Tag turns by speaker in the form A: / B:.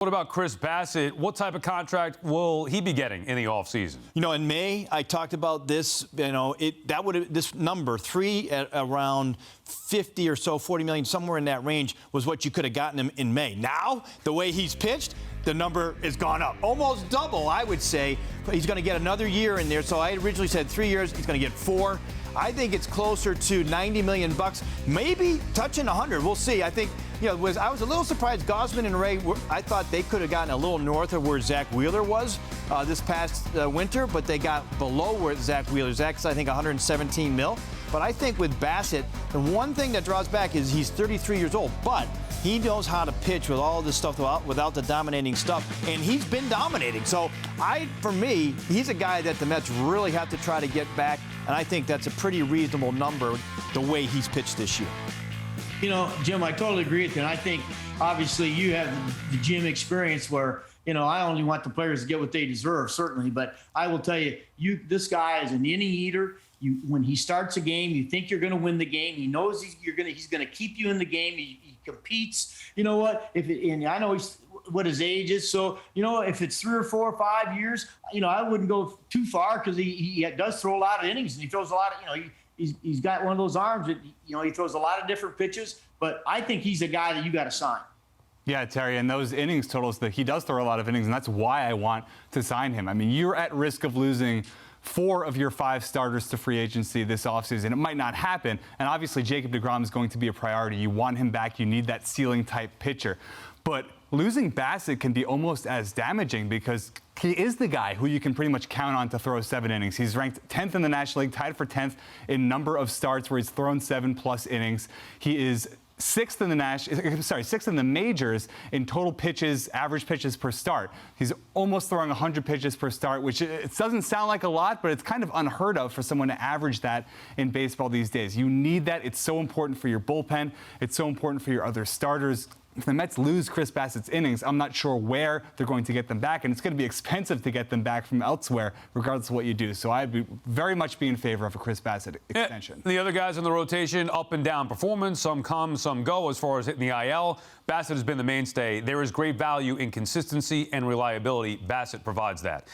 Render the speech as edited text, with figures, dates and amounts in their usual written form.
A: What about Chris Bassitt? What type of contract will he be getting in the offseason?
B: You know, in May, I talked about this. You know, this number, at around 50 or so, 40 million, somewhere in that range, was what you could have gotten him in May. Now, the way he's pitched, the number has gone up, almost double, I would say. He's going to get another year in there. So I originally said 3 years. He's going to get 4. I think it's closer to 90 million bucks, maybe touching 100. We'll see. I think, you know, I was a little surprised. Gosman and Ray, I thought they could have gotten a little north of where Zach Wheeler was this past winter, but they got below where Zach Wheeler's at, I think 117 mil. But I think with Bassitt, the one thing that draws back is he's 33 years old, but he knows how to pitch with all this stuff without the dominating stuff, and he's been dominating. So for me, he's a guy that the Mets really have to try to get back, and I think that's a pretty reasonable number the way he's pitched this year.
C: You know, Jim, I totally agree with you. And I think, obviously, you have the Jim experience where, you know, I only want the players to get what they deserve, certainly. But I will tell you, this guy is an inning eater. When he starts a game, you think you're going to win the game. He knows he's going to keep you in the game. He competes. You know what? And I know what his age is. So, you know, if it's 3 or 4 or 5 years, you know, I wouldn't go too far because he does throw a lot of innings and he throws a lot of, you know, he's got one of those arms that, you know, he throws a lot of different pitches. But I think he's a guy that you got to sign.
D: Yeah, Terry, and those innings totals, that he does throw a lot of innings, and that's why I want to sign him. I mean, you're at risk of losing 4 of your 5 starters to free agency this offseason. It might not happen, and obviously Jacob deGrom is going to be a priority. You want him back. You need that ceiling-type pitcher. But losing Bassitt can be almost as damaging because he is the guy who you can pretty much count on to throw 7 innings. He's ranked 10th in the National League, tied for 10th in number of starts where he's thrown 7+ innings. He is 6th in the majors in total pitches, average pitches per start. He's almost throwing 100 pitches per start, which it doesn't sound like a lot, but it's kind of unheard of for someone to average that in baseball these days. You need that. It's so important for your bullpen. It's so important for your other starters. If the Mets lose Chris Bassitt's innings, I'm not sure where they're going to get them back, and it's going to be expensive to get them back from elsewhere, regardless of what you do. So I'd very much be in favor of a Chris Bassitt extension.
A: The other guys in the rotation, up and down performance. Some come, some go as far as hitting the IL. Bassitt has been the mainstay. There is great value in consistency and reliability. Bassitt provides that.